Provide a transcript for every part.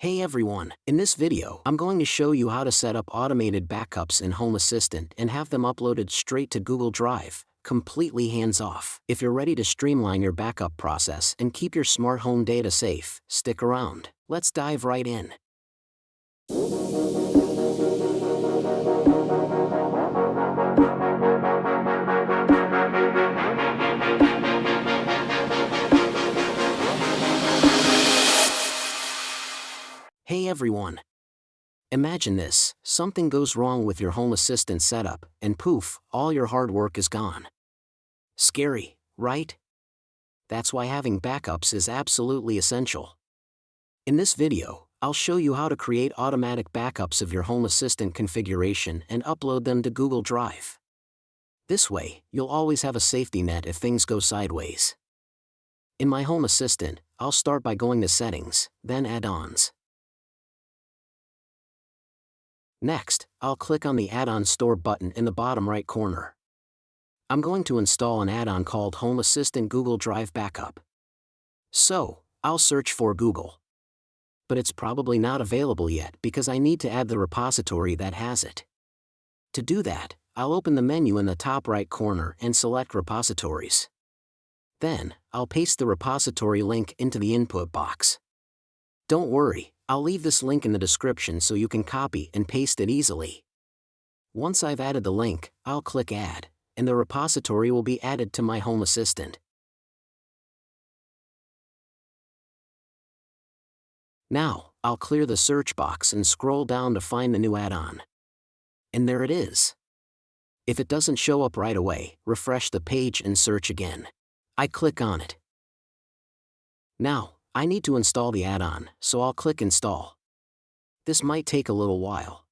Hey everyone, in this video I'm going to show you how to set up automated backups in Home Assistant and have them uploaded straight to Google Drive, completely hands-off. If you're ready to streamline your backup process and keep your smart home data safe, stick around. Let's dive right in. Hey everyone. Imagine this, something goes wrong with your Home Assistant setup, and poof, all your hard work is gone. Scary, right? That's why having backups is absolutely essential. In this video, I'll show you how to create automatic backups of your Home Assistant configuration and upload them to Google Drive. This way, you'll always have a safety net if things go sideways. In my Home Assistant, I'll start by going to Settings, then Add-ons. Next, I'll click on the Add-on Store button in the bottom right corner. I'm going to install an add-on called Home Assistant Google Drive Backup. So, I'll search for Google. But it's probably not available yet because I need to add the repository that has it. To do that, I'll open the menu in the top right corner and select Repositories. Then, I'll paste the repository link into the input box. Don't worry, I'll leave this link in the description so you can copy and paste it easily. Once I've added the link, I'll click Add, and the repository will be added to my Home Assistant. Now, I'll clear the search box and scroll down to find the new add-on. And there it is. If it doesn't show up right away, refresh the page and search again. I click on it. Now, I need to install the add-on, so I'll click Install. This might take a little while.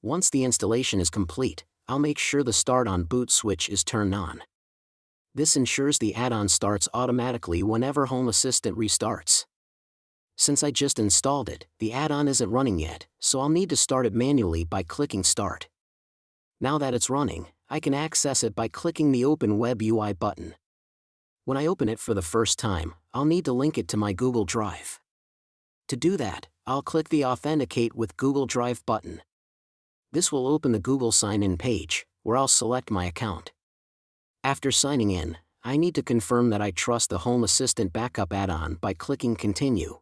Once the installation is complete, I'll make sure the Start on Boot switch is turned on. This ensures the add-on starts automatically whenever Home Assistant restarts. Since I just installed it, the add-on isn't running yet, so I'll need to start it manually by clicking Start. Now that it's running, I can access it by clicking the Open Web UI button. When I open it for the first time, I'll need to link it to my Google Drive. To do that, I'll click the Authenticate with Google Drive button. This will open the Google sign-in page, where I'll select my account. After signing in, I need to confirm that I trust the Home Assistant Backup add-on by clicking Continue.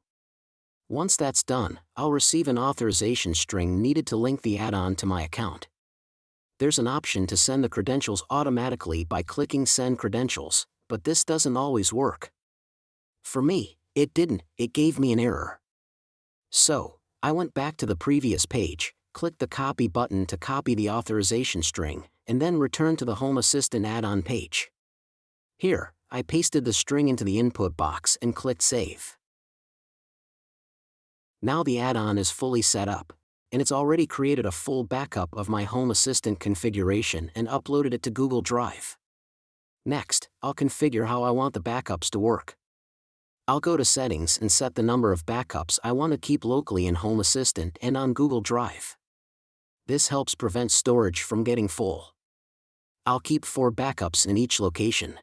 Once that's done, I'll receive an authorization string needed to link the add-on to my account. There's an option to send the credentials automatically by clicking Send Credentials, but this doesn't always work. For me, it didn't, it gave me an error. So, I went back to the previous page, clicked the Copy button to copy the authorization string, and then returned to the Home Assistant add-on page. Here, I pasted the string into the input box and clicked Save. Now the add-on is fully set up, and it's already created a full backup of my Home Assistant configuration and uploaded it to Google Drive. Next, I'll configure how I want the backups to work. I'll go to Settings and set the number of backups I want to keep locally in Home Assistant and on Google Drive. This helps prevent storage from getting full. I'll keep 4 backups in each location.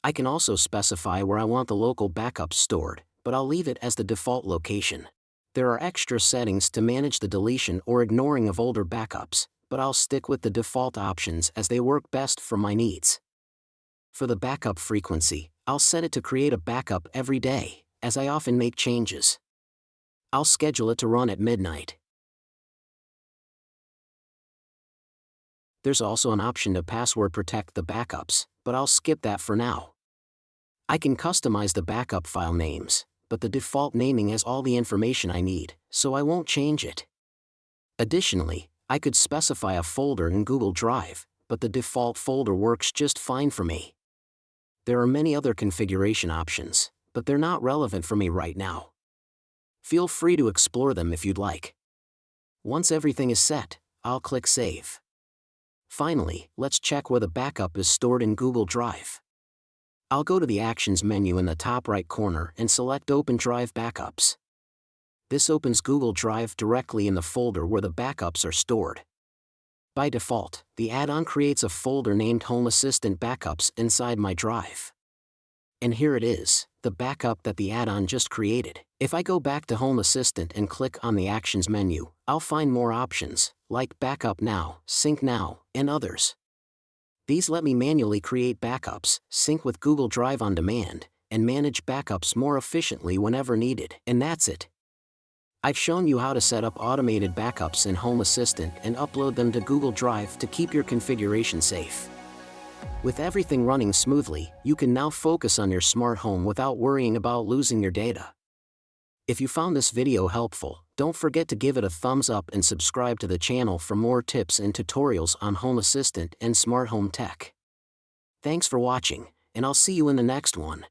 I can also specify where I want the local backups stored, but I'll leave it as the default location. There are extra settings to manage the deletion or ignoring of older backups, but I'll stick with the default options as they work best for my needs. For the backup frequency, I'll set it to create a backup every day, as I often make changes. I'll schedule it to run at midnight. There's also an option to password protect the backups, but I'll skip that for now. I can customize the backup file names, but the default naming has all the information I need, so I won't change it. Additionally, I could specify a folder in Google Drive, but the default folder works just fine for me. There are many other configuration options, but they're not relevant for me right now. Feel free to explore them if you'd like. Once everything is set, I'll click Save. Finally, let's check where the backup is stored in Google Drive. I'll go to the Actions menu in the top right corner and select Open Drive Backups. This opens Google Drive directly in the folder where the backups are stored. By default, the add-on creates a folder named Home Assistant Backups inside my drive. And here it is, the backup that the add-on just created. If I go back to Home Assistant and click on the Actions menu, I'll find more options, like Backup Now, Sync Now, and others. These let me manually create backups, sync with Google Drive on demand, and manage backups more efficiently whenever needed. And that's it. I've shown you how to set up automated backups in Home Assistant and upload them to Google Drive to keep your configuration safe. With everything running smoothly, you can now focus on your smart home without worrying about losing your data. If you found this video helpful, don't forget to give it a thumbs up and subscribe to the channel for more tips and tutorials on Home Assistant and smart home tech. Thanks for watching, and I'll see you in the next one.